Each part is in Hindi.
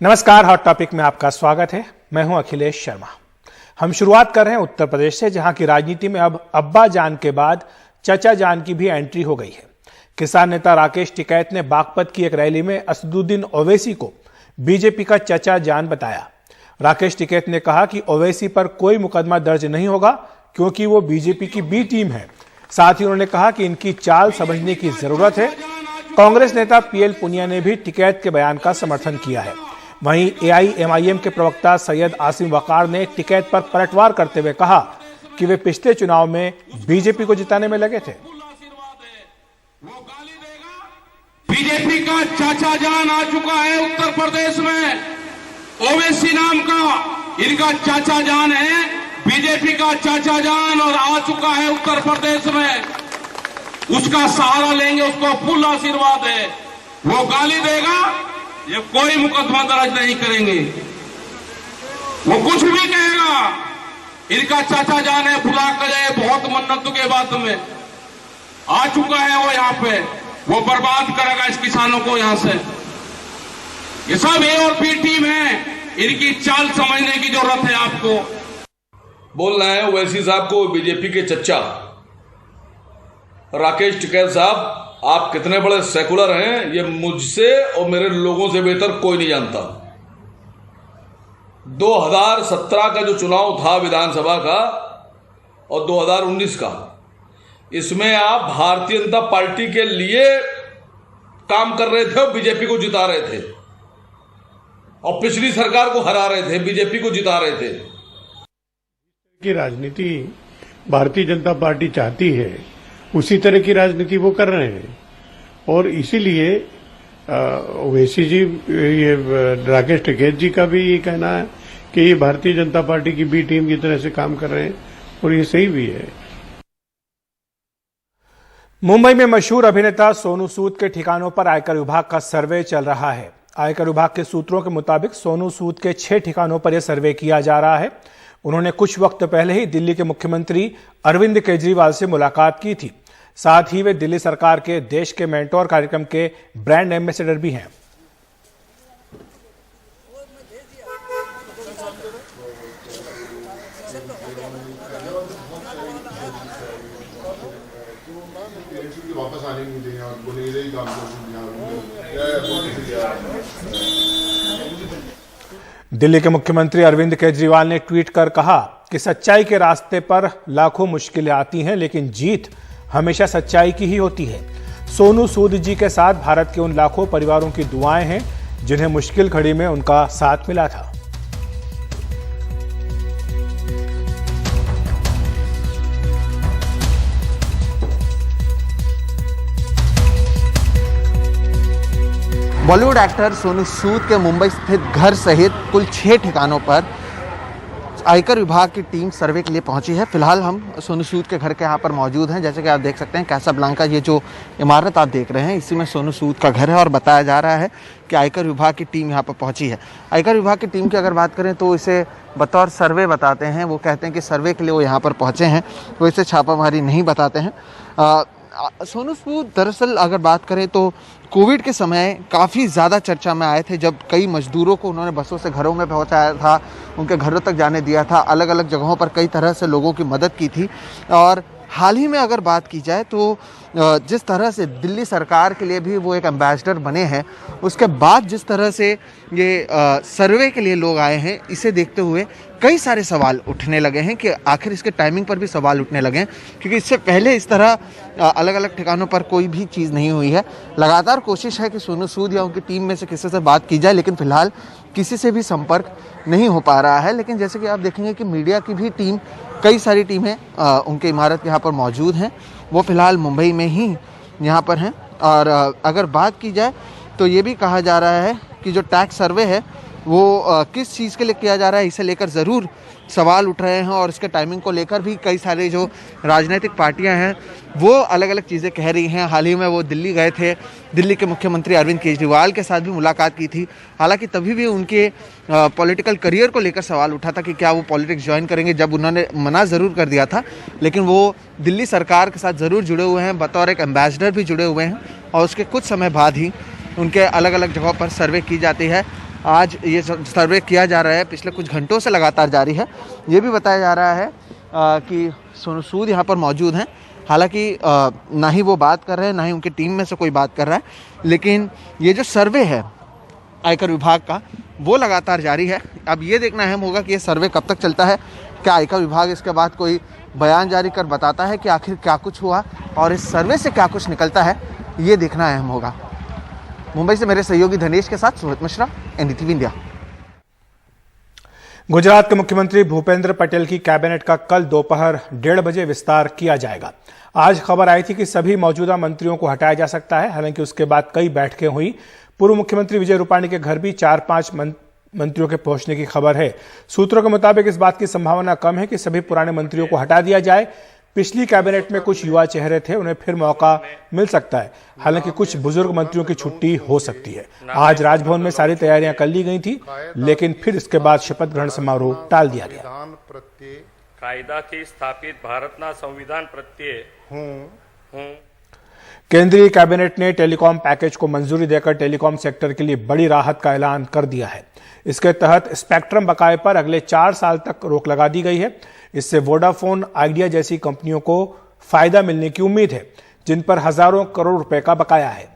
नमस्कार, हॉट टॉपिक में आपका स्वागत है। मैं हूं अखिलेश शर्मा। हम शुरुआत कर रहे हैं उत्तर प्रदेश से, जहां की राजनीति में अब अब्बा जान के बाद चचा जान की भी एंट्री हो गई है। किसान नेता राकेश टिकैत ने बागपत की एक रैली में असदुद्दीन ओवैसी को बीजेपी का चचा जान बताया। राकेश टिकैत ने कहा कि ओवैसी पर कोई मुकदमा दर्ज नहीं होगा क्योंकि वो बीजेपी की बी टीम है। साथ ही उन्होंने कहा कि इनकी चाल समझने की जरूरत है। कांग्रेस नेता पीएल पुनिया ने भी टिकैत के बयान का समर्थन किया है। वहीं एआईएमआईएम के प्रवक्ता सैयद आसिम वकार ने टिकैत पर पलटवार करते हुए कहा कि वे पिछले चुनाव में बीजेपी को जिताने में लगे थे। बीजेपी का चाचा जान आ चुका है उत्तर प्रदेश में, ओवैसी नाम का इनका चाचा जान है। बीजेपी का चाचा जान और आ चुका है उत्तर प्रदेश में, उसका सहारा लेंगे, उसको फुल आशीर्वाद है। वो गाली देगा, ये कोई मुकदमा दर्ज नहीं करेंगे। वो कुछ भी कहेगा, इनका चाचा जान है, बुला कर बहुत मन्नतों के बाद में आ चुका है वो यहाँ पे, वो बर्बाद करेगा इस किसानों को यहाँ से। ये सब ए और बी टीम है, इनकी चाल समझने की जरूरत है आपको। बोल रहे हैं ओवैसी साहब को बीजेपी के चच्चा। राकेश टिकैत साहब, आप कितने बड़े सेकुलर हैं ये मुझसे और मेरे लोगों से बेहतर कोई नहीं जानता। 2017 का जो चुनाव था विधानसभा का और 2019 का, इसमें आप भारतीय जनता पार्टी के लिए काम कर रहे थे और बीजेपी को जिता रहे थे, और पिछली सरकार को हरा रहे थे, बीजेपी को जिता रहे थे। की राजनीति भारतीय जनता पार्टी चाहती है, उसी तरह की राजनीति वो कर रहे हैं। और इसीलिए ओवैसी जी, ये राकेश टिकैत जी का भी ये कहना है कि ये भारतीय जनता पार्टी की बी टीम की तरह से काम कर रहे हैं, और ये सही भी है। मुंबई में मशहूर अभिनेता सोनू सूद के ठिकानों पर आयकर विभाग का सर्वे चल रहा है। आयकर विभाग के सूत्रों के मुताबिक सोनू सूद के 6 ठिकानों पर यह सर्वे किया जा रहा है। उन्होंने कुछ वक्त पहले ही दिल्ली के मुख्यमंत्री अरविंद केजरीवाल से मुलाकात की थी। साथ ही वे दिल्ली सरकार के देश के मेंटोर कार्यक्रम के ब्रांड एम्बेसडर भी हैं। वापस आने नहीं देंगे आपको, नहीं ही काम दिल्ली के मुख्यमंत्री अरविंद केजरीवाल ने ट्वीट कर कहा कि सच्चाई के रास्ते पर लाखों मुश्किलें आती हैं, लेकिन जीत हमेशा सच्चाई की ही होती है। सोनू सूद जी के साथ भारत के उन लाखों परिवारों की दुआएं हैं जिन्हें मुश्किल घड़ी में उनका साथ मिला था। बॉलीवुड एक्टर सोनू सूद के मुंबई स्थित घर सहित कुल 6 ठिकानों पर आयकर विभाग की टीम सर्वे के लिए पहुंची है। फिलहाल हम सोनू सूद के घर के यहाँ पर मौजूद हैं। जैसे कि आप देख सकते हैं, कैसाब्लांका, ये जो इमारत आप देख रहे हैं, इसी में सोनू सूद का घर है। और बताया जा रहा है कि आयकर विभाग की टीम यहाँ पर पहुंची है। आयकर विभाग की टीम की अगर बात करें तो इसे बतौर सर्वे बताते हैं। वो कहते हैं कि सर्वे के लिए वो यहाँ पर पहुँचे हैं, वो इसे छापामारी नहीं बताते हैं। सोनू सूद दरअसल अगर बात करें तो कोविड के समय काफ़ी ज़्यादा चर्चा में आए थे, जब कई मजदूरों को उन्होंने बसों से घरों में पहुंचाया था, उनके घरों तक जाने दिया था, अलग अलग जगहों पर कई तरह से लोगों की मदद की थी। और हाल ही में अगर बात की जाए तो जिस तरह से दिल्ली सरकार के लिए भी वो एक एम्बेसडर बने हैं, उसके बाद जिस तरह से ये सर्वे के लिए लोग आए हैं, इसे देखते हुए कई सारे सवाल उठने लगे हैं कि आखिर इसके टाइमिंग पर भी सवाल उठने लगे हैं, क्योंकि इससे पहले इस तरह अलग अलग ठिकानों पर कोई भी चीज़ नहीं हुई है। लगातार कोशिश है कि सोनू सूद या उनकी टीम में से किसी से बात की जाए, लेकिन फिलहाल किसी से भी संपर्क नहीं हो पा रहा है। लेकिन जैसे कि आप देखेंगे कि मीडिया की भी टीम, कई सारी टीमें उनके इमारत के यहाँ पर मौजूद हैं। वो फिलहाल मुंबई में ही यहाँ पर हैं। और अगर बात की जाए तो ये भी कहा जा रहा है कि जो टैक्स सर्वे है वो किस चीज़ के लिए किया जा रहा है, इसे लेकर ज़रूर सवाल उठ रहे हैं। और इसके टाइमिंग को लेकर भी कई सारे जो राजनीतिक पार्टियां हैं वो अलग अलग चीज़ें कह रही हैं। हाल ही में वो दिल्ली गए थे, दिल्ली के मुख्यमंत्री अरविंद केजरीवाल के साथ भी मुलाकात की थी। हालांकि तभी भी उनके पॉलिटिकल करियर को लेकर सवाल उठा था कि क्या वो पॉलिटिक्स ज्वाइन करेंगे, जब उन्होंने मना ज़रूर कर दिया था। लेकिन वो दिल्ली सरकार के साथ ज़रूर जुड़े हुए हैं, बतौर एक एम्बेसडर भी जुड़े हुए हैं। और उसके कुछ समय बाद ही उनके अलग अलग जगहों पर सर्वे की जाती है। आज ये सर्वे किया जा रहा है, पिछले कुछ घंटों से लगातार जारी है। ये भी बताया जा रहा है कि सोनू सूद यहाँ पर मौजूद हैं। हालांकि ना ही वो बात कर रहे हैं, ना ही उनकी टीम में से कोई बात कर रहा है, लेकिन ये जो सर्वे है आयकर विभाग का वो लगातार जारी है। अब ये देखना अहम होगा कि ये सर्वे कब तक चलता है। क्या आयकर विभाग इसके बाद कोई बयान जारी कर बताता है कि आखिर क्या कुछ हुआ और इस सर्वे से क्या कुछ निकलता है, ये देखना अहम होगा। मुंबई से मेरे सहयोगी धनेश के साथ सुमित मिश्रा, एनडीटीवी इंडिया। गुजरात के मुख्यमंत्री भूपेंद्र पटेल की कैबिनेट का कल दोपहर 1:30 बजे विस्तार किया जाएगा। आज खबर आई थी कि सभी मौजूदा मंत्रियों को हटाया जा सकता है। हालांकि उसके बाद कई बैठकें हुई। पूर्व मुख्यमंत्री विजय रूपाणी के घर भी 4-5 मंत्रियों के पहुंचने की खबर है। सूत्रों के मुताबिक इस बात की संभावना कम है कि सभी पुराने मंत्रियों को हटा दिया जाए। पिछली कैबिनेट में कुछ युवा चेहरे थे, उन्हें फिर मौका मिल सकता है। हालांकि कुछ बुजुर्ग मंत्रियों की छुट्टी हो सकती है। आज राजभवन में सारी तैयारियां कर ली गई थी, लेकिन फिर इसके बाद शपथ ग्रहण समारोह टाल दिया गया। कायदाથી સ્થાપિત ભારતના સંવિધાન પ્રત્યે હું केंद्रीय कैबिनेट ने टेलीकॉम पैकेज को मंजूरी देकर टेलीकॉम सेक्टर के लिए बड़ी राहत का ऐलान कर दिया है। इसके तहत स्पेक्ट्रम बकाये पर अगले 4 साल तक रोक लगा दी गई है। इससे वोडाफोन, आइडिया जैसी कंपनियों को फायदा मिलने की उम्मीद है, जिन पर हजारों करोड़ रुपए का बकाया है।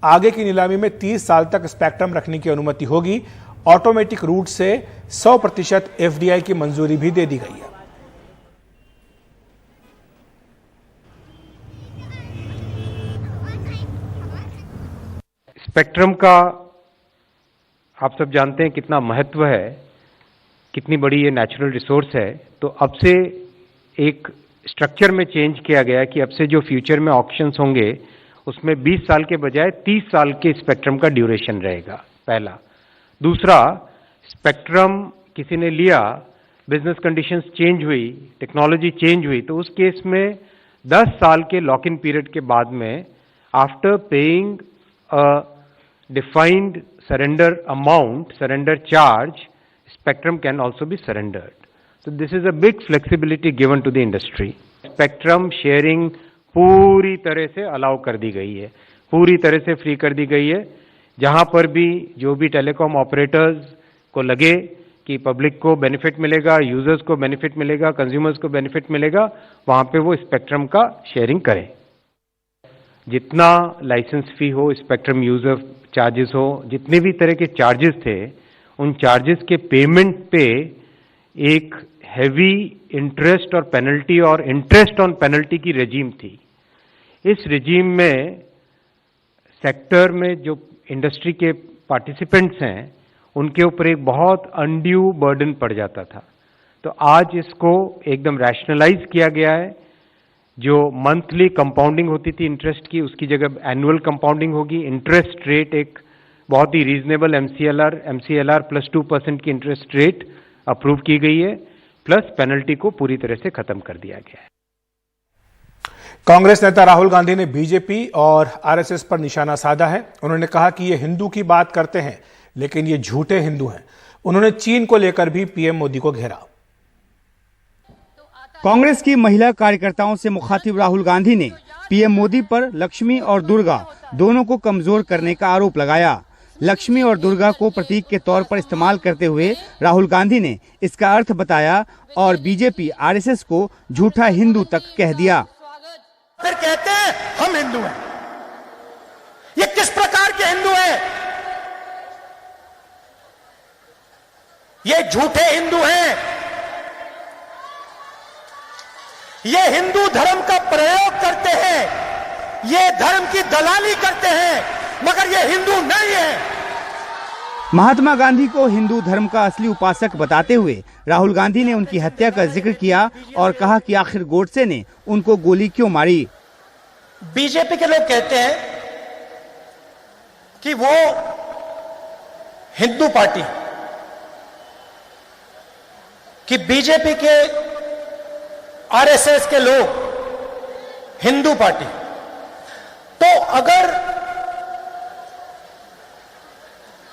आगे की नीलामी में 30 साल तक स्पेक्ट्रम रखने की अनुमति होगी। ऑटोमेटिक रूट से 100% एफडीआई की मंजूरी भी दे दी गई है। स्पेक्ट्रम का आप सब जानते हैं कितना महत्व है, कितनी बड़ी ये नेचुरल रिसोर्स है। तो अब से एक स्ट्रक्चर में चेंज किया गया कि अब से जो फ्यूचर में ऑक्शंस होंगे उसमें 20 साल के बजाय 30 साल के स्पेक्ट्रम का ड्यूरेशन रहेगा, पहला। दूसरा, स्पेक्ट्रम किसी ने लिया, बिजनेस कंडीशंस चेंज हुई, टेक्नोलॉजी चेंज हुई, तो उस केस में 10 साल के लॉक इन पीरियड के बाद में after paying a defined surrender amount, surrender charge, spectrum can also be surrendered. So this is a big flexibility given to the industry. Spectrum sharing पूरी तरह से अलाउ कर दी गई है, पूरी तरह से फ्री कर दी गई है। जहां पर भी जो भी टेलीकॉम ऑपरेटर्स को लगे कि पब्लिक को बेनिफिट मिलेगा, यूजर्स को बेनिफिट मिलेगा, कंज्यूमर्स को बेनिफिट मिलेगा, वहां पे वो स्पेक्ट्रम का शेयरिंग करें। जितना लाइसेंस फी हो, स्पेक्ट्रम यूजर चार्जेस हो, जितने भी तरह के चार्जेस थे, उन चार्जेस के पेमेंट पे एक हैवी इंटरेस्ट और पेनल्टी और इंटरेस्ट ऑन पेनल्टी की रेजीम थी। इस रेजीम में सेक्टर में जो इंडस्ट्री के पार्टिसिपेंट्स हैं उनके ऊपर एक बहुत अनड्यू बर्डन पड़ जाता था। तो आज इसको एकदम रैशनलाइज किया गया है। जो मंथली कंपाउंडिंग होती थी इंटरेस्ट की, उसकी जगह एनुअल कंपाउंडिंग होगी। इंटरेस्ट रेट एक बहुत ही रीजनेबल MCLR प्लस 2% की इंटरेस्ट रेट अप्रूव की गई है, प्लस पेनल्टी को पूरी तरह से खत्म कर दिया गया है। कांग्रेस नेता राहुल गांधी ने बीजेपी और आरएसएस पर निशाना साधा है। उन्होंने कहा कि ये हिंदू की बात करते हैं, लेकिन ये झूठे हिंदू हैं। उन्होंने चीन को लेकर भी पीएम मोदी को घेरा। कांग्रेस की महिला कार्यकर्ताओं से मुखातिब राहुल गांधी ने पीएम मोदी पर लक्ष्मी और दुर्गा दोनों को कमजोर करने का आरोप लगाया। लक्ष्मी और दुर्गा को प्रतीक के तौर पर इस्तेमाल करते हुए राहुल गांधी ने इसका अर्थ बताया और बीजेपी आरएसएस को झूठा हिंदू तक कह दिया। फिर कहते हैं हम हिंदू हैं। ये किस प्रकार के हिंदू हैं? ये झूठे हिंदू हैं। ये हिंदू धर्म का प्रयोग करते हैं, ये धर्म की दलाली करते हैं, मगर ये हिंदू नहीं है। महात्मा गांधी को हिंदू धर्म का असली उपासक बताते हुए राहुल गांधी ने उनकी हत्या का जिक्र किया और कहा कि आखिर गोडसे ने उनको गोली क्यों मारी। बीजेपी के लोग कहते हैं कि वो हिंदू पार्टी, कि बीजेपी के आरएसएस के लोग हिंदू पार्टी। तो अगर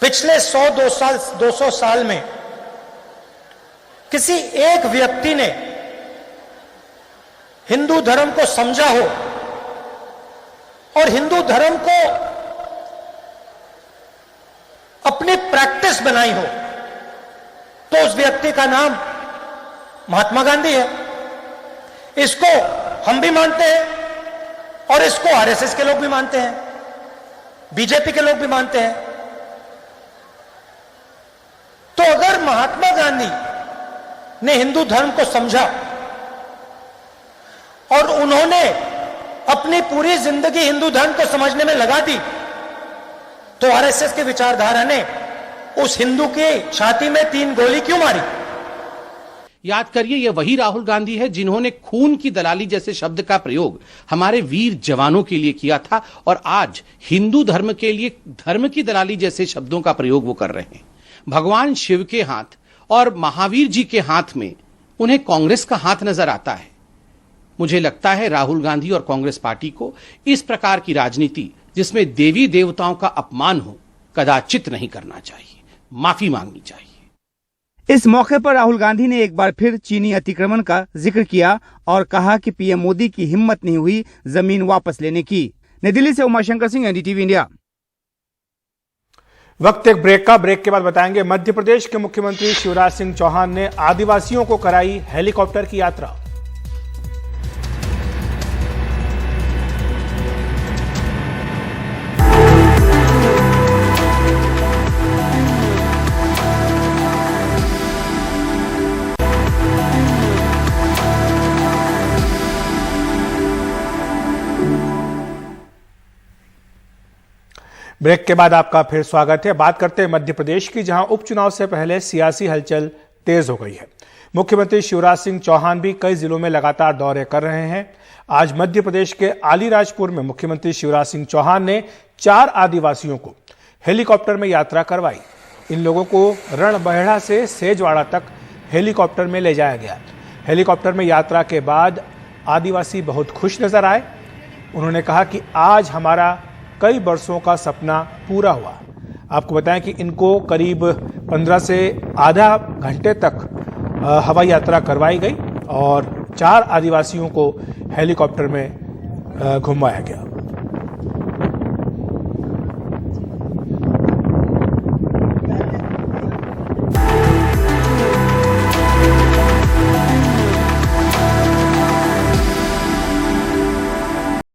पिछले 100-200 साल में किसी एक व्यक्ति ने हिंदू धर्म को समझा हो और हिंदू धर्म को अपनी प्रैक्टिस बनाई हो तो उस व्यक्ति का नाम महात्मा गांधी है। इसको हम भी मानते हैं और इसको आरएसएस के लोग भी मानते हैं, बीजेपी के लोग भी मानते हैं। तो अगर महात्मा गांधी ने हिंदू धर्म को समझा और उन्होंने अपनी पूरी जिंदगी हिंदू धर्म को समझने में लगा दी, तो आरएसएस की विचारधारा ने उस हिंदू की छाती में 3 गोली क्यों मारी? याद करिए, ये वही राहुल गांधी है जिन्होंने खून की दलाली जैसे शब्द का प्रयोग हमारे वीर जवानों के लिए किया था, और आज हिंदू धर्म के लिए धर्म की दलाली जैसे शब्दों का प्रयोग वो कर रहे हैं। भगवान शिव के हाथ और महावीर जी के हाथ में उन्हें कांग्रेस का हाथ नजर आता है। मुझे लगता है राहुल गांधी और कांग्रेस पार्टी को इस प्रकार की राजनीति जिसमें देवी देवताओं का अपमान हो कदाचित नहीं करना चाहिए, माफी मांगनी चाहिए। इस मौके पर राहुल गांधी ने एक बार फिर चीनी अतिक्रमण का जिक्र किया और कहा कि पीएम मोदी की हिम्मत नहीं हुई जमीन वापस लेने की। नई दिल्ली से उमाशंकर सिंह, एनडीटीवी इंडिया। वक्त एक ब्रेक का। ब्रेक के बाद बताएंगे, मध्य प्रदेश के मुख्यमंत्री शिवराज सिंह चौहान ने आदिवासियों को कराई हेलीकॉप्टर की यात्रा। ब्रेक के बाद आपका फिर स्वागत है। बात करते हैं मध्य प्रदेश की, जहां उपचुनाव से पहले सियासी हलचल तेज हो गई है। मुख्यमंत्री शिवराज सिंह चौहान भी कई जिलों में लगातार दौरे कर रहे हैं। आज मध्य प्रदेश के आलीराजपुर में मुख्यमंत्री शिवराज सिंह चौहान ने 4 आदिवासियों को हेलीकॉप्टर में यात्रा करवाई। इन लोगों को रणबहेड़ा से सेजवाड़ा तक हेलीकॉप्टर में ले जाया गया। हेलीकॉप्टर में यात्रा के बाद आदिवासी बहुत खुश नजर आए। उन्होंने कहा कि आज हमारा कई वर्षों का सपना पूरा हुआ। आपको बताएं कि इनको करीब 15 से आधा घंटे तक हवाई यात्रा करवाई गई और 4 आदिवासियों को हेलीकॉप्टर में घुमाया गया।